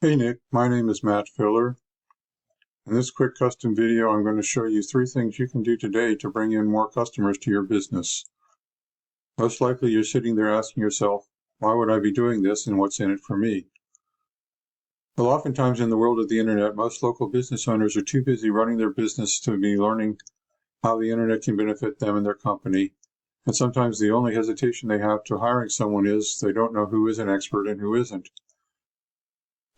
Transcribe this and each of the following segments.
Hey Nick, my name is Matt Filler. In this quick custom video, I'm going to show you 3 things you can do today to bring in more customers to your business. Most likely you're sitting there asking yourself, why would I be doing this and what's in it for me? Well, oftentimes in the world of the internet, most local business owners are too busy running their business to be learning how the internet can benefit them and their company. And sometimes the only hesitation they have to hiring someone is they don't know who is an expert and who isn't.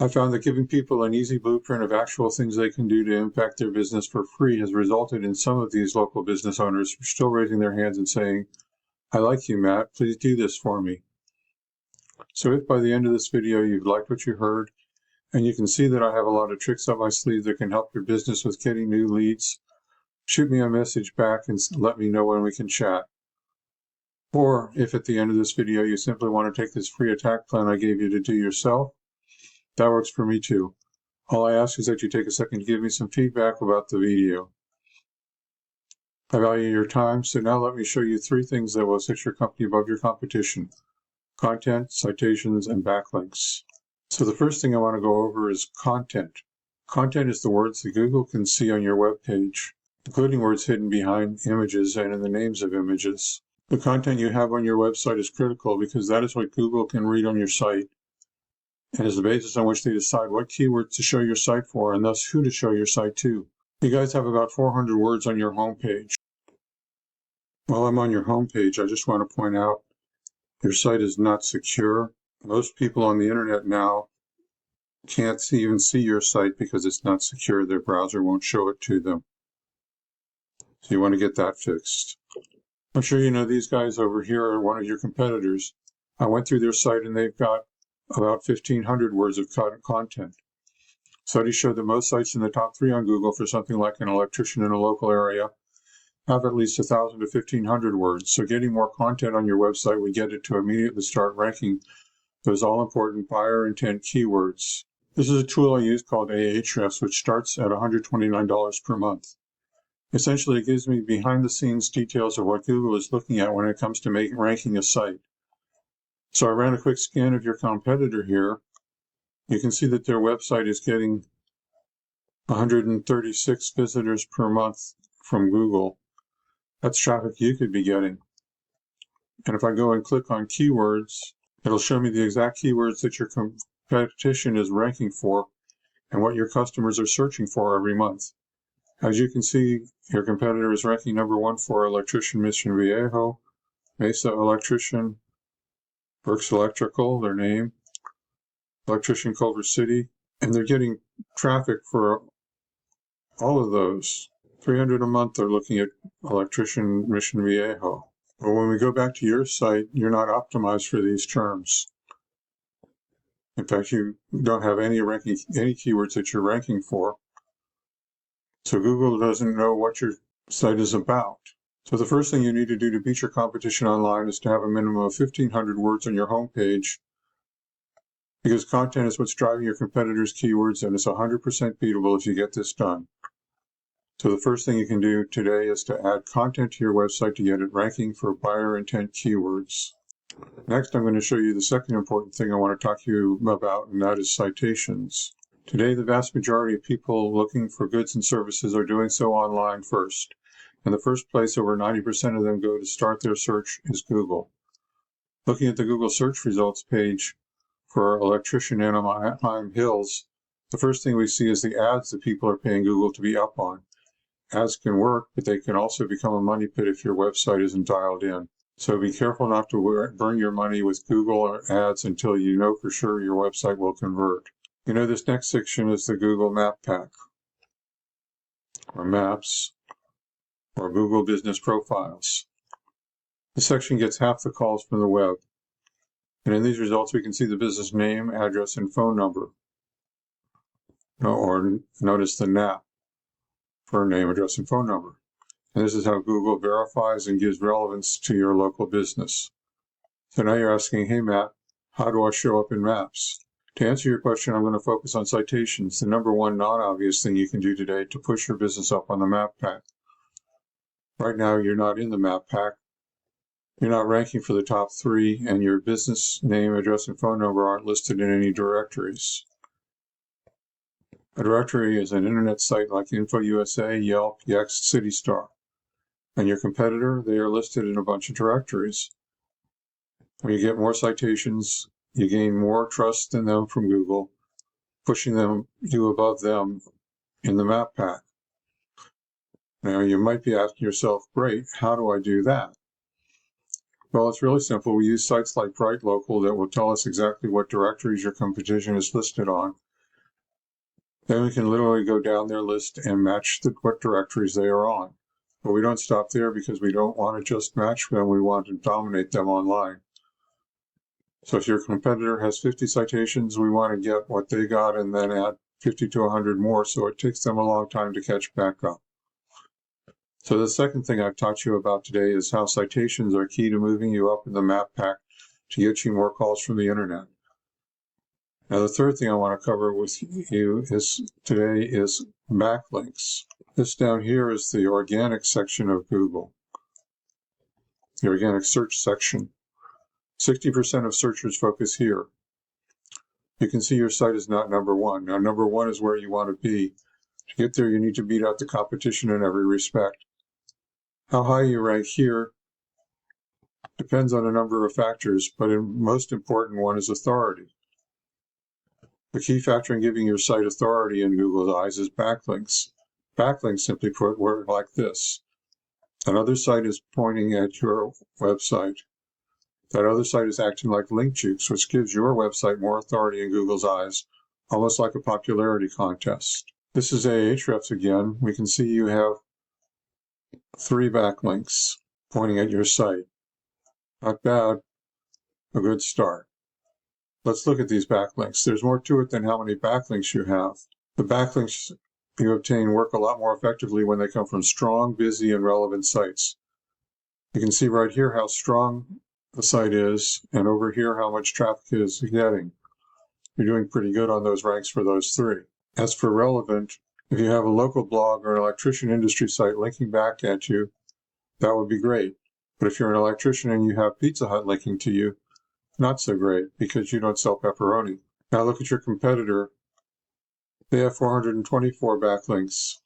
I found that giving people an easy blueprint of actual things they can do to impact their business for free has resulted in some of these local business owners still raising their hands and saying, I like you, Matt, please do this for me. So if by the end of this video you've liked what you heard, and you can see that I have a lot of tricks up my sleeve that can help your business with getting new leads, shoot me a message back and let me know when we can chat. Or if at the end of this video you simply want to take this free attack plan I gave you to do yourself, that works for me too. All I ask is that you take a second to give me some feedback about the video. I value your time, so now let me show you 3 things that will set your company above your competition: content, citations, and backlinks. So the first thing I want to go over is content. Content is the words that Google can see on your web page, including words hidden behind images and in the names of images. The content you have on your website is critical because that is what Google can read on your site, and is the basis on which they decide what keywords to show your site for and thus who to show your site to. You guys have about 400 words on your homepage. While I'm on your homepage, I just want to point out your site is not secure. Most people on the internet now can't even see your site because it's not secure. Their browser won't show it to them. So you want to get that fixed. I'm sure you know these guys over here are one of your competitors. I went through their site and they've got about 1,500 words of content. Studies show that most sites in the top 3 on Google for something like an electrician in a local area have at least 1,000 to 1,500 words. So getting more content on your website would get it to immediately start ranking those all-important buyer intent keywords. This is a tool I use called Ahrefs, which starts at $129 per month. Essentially, it gives me behind-the-scenes details of what Google is looking at when it comes to ranking a site. So I ran a quick scan of your competitor here. You can see that their website is getting 136 visitors per month from Google. That's traffic you could be getting. And if I go and click on keywords, it'll show me the exact keywords that your competition is ranking for and what your customers are searching for every month. As you can see, your competitor is ranking number 1 for Electrician Mission Viejo, Mesa Electrician, Burks Electrical, their name, Electrician Culver City, and they're getting traffic for all of those. 300 a month they're looking at Electrician Mission Viejo. But when we go back to your site, you're not optimized for these terms. In fact, you don't have any keywords that you're ranking for. So Google doesn't know what your site is about. So the first thing you need to do to beat your competition online is to have a minimum of 1,500 words on your homepage, because content is what's driving your competitors' keywords, and it's 100% beatable if you get this done. So the first thing you can do today is to add content to your website to get it ranking for buyer intent keywords. Next, I'm going to show you the second important thing I want to talk to you about, and that is citations. Today, the vast majority of people looking for goods and services are doing so online first. And the first place over 90% of them go to start their search is Google. Looking at the Google search results page for electrician in Anaheim Hills, the first thing we see is the ads that people are paying Google to be up on. Ads can work, but they can also become a money pit if your website isn't dialed in. So be careful not to burn your money with Google ads until you know for sure your website will convert. You know, this next section is the Google Map Pack, or Maps, or Google Business Profiles. This section gets half the calls from the web. And in these results, we can see the business name, address, and phone number. Or notice the NAP for name, address, and phone number. And this is how Google verifies and gives relevance to your local business. So now you're asking, hey Matt, how do I show up in Maps? To answer your question, I'm going to focus on citations, the number 1 non-obvious thing you can do today to push your business up on the Map Pack. Right now, you're not in the Map Pack. You're not ranking for the top 3, and your business name, address, and phone number aren't listed in any directories. A directory is an internet site like InfoUSA, Yelp, Yext, CityStar. And your competitor, they are listed in a bunch of directories. When you get more citations, you gain more trust in them from Google, pushing you above them in the map pack. Now, you might be asking yourself, great, how do I do that? Well, it's really simple. We use sites like BrightLocal that will tell us exactly what directories your competition is listed on. Then we can literally go down their list and match what directories they are on. But we don't stop there because we don't want to just match them. We want to dominate them online. So if your competitor has 50 citations, we want to get what they got and then add 50 to 100 more, so it takes them a long time to catch back up. So the second thing I've taught you about today is how citations are key to moving you up in the map pack to get you more calls from the internet. Now the third thing I want to cover with you today is backlinks. This down here is the organic section of Google, the organic search section. 60% of searchers focus here. You can see your site is not number one. Now, number one is where you want to be. To get there, you need to beat out the competition in every respect. How high you rank here depends on a number of factors, but the most important one is authority. The key factor in giving your site authority in Google's eyes is backlinks. Backlinks, simply put, work like this. Another site is pointing at your website. That other site is acting like link jukes, which gives your website more authority in Google's eyes, almost like a popularity contest. This is Ahrefs again. We can see you have 3 backlinks pointing at your site. Not bad, a good start. Let's look at these backlinks. There's more to it than how many backlinks you have. The backlinks you obtain work a lot more effectively when they come from strong, busy, and relevant sites. You can see right here how strong the site is, and over here how much traffic it is getting. You're doing pretty good on those ranks for those 3. As for relevant, if you have a local blog or an electrician industry site linking back at you, that would be great. But if you're an electrician and you have Pizza Hut linking to you, not so great, because you don't sell pepperoni. Now look at your competitor. They have 424 backlinks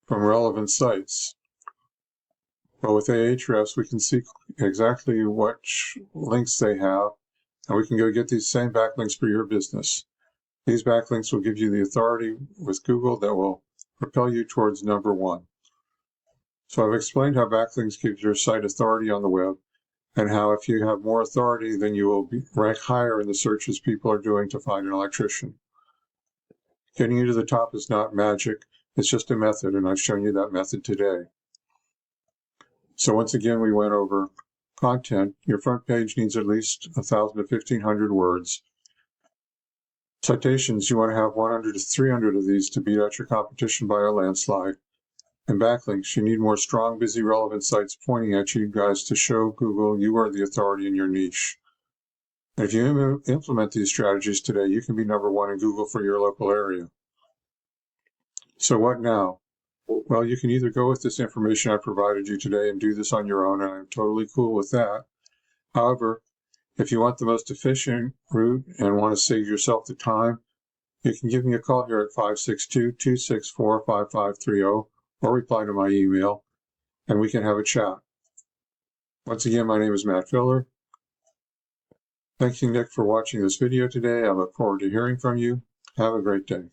from relevant sites. Well, with Ahrefs, we can see exactly what links they have, and we can go get these same backlinks for your business. These backlinks will give you the authority with Google that will propel you towards number one. So I've explained how backlinks give your site authority on the web, and how if you have more authority, then you will rank higher in the searches people are doing to find an electrician. Getting you to the top is not magic, it's just a method, and I've shown you that method today. So once again, we went over content. Your front page needs at least 1,000 to 1,500 words. Citations, you want to have 100 to 300 of these to beat out your competition by a landslide. And backlinks, you need more strong, busy, relevant sites pointing at you guys to show Google you are the authority in your niche. And if you implement these strategies today, you can be number one in Google for your local area. So what now? Well, you can either go with this information I provided you today and do this on your own, and I'm totally cool with that. However, if you want the most efficient route and want to save yourself the time, you can give me a call here at 562-264-5530 or reply to my email, and we can have a chat. Once again, my name is Matt Filler. Thank you, Nick, for watching this video today. I look forward to hearing from you. Have a great day.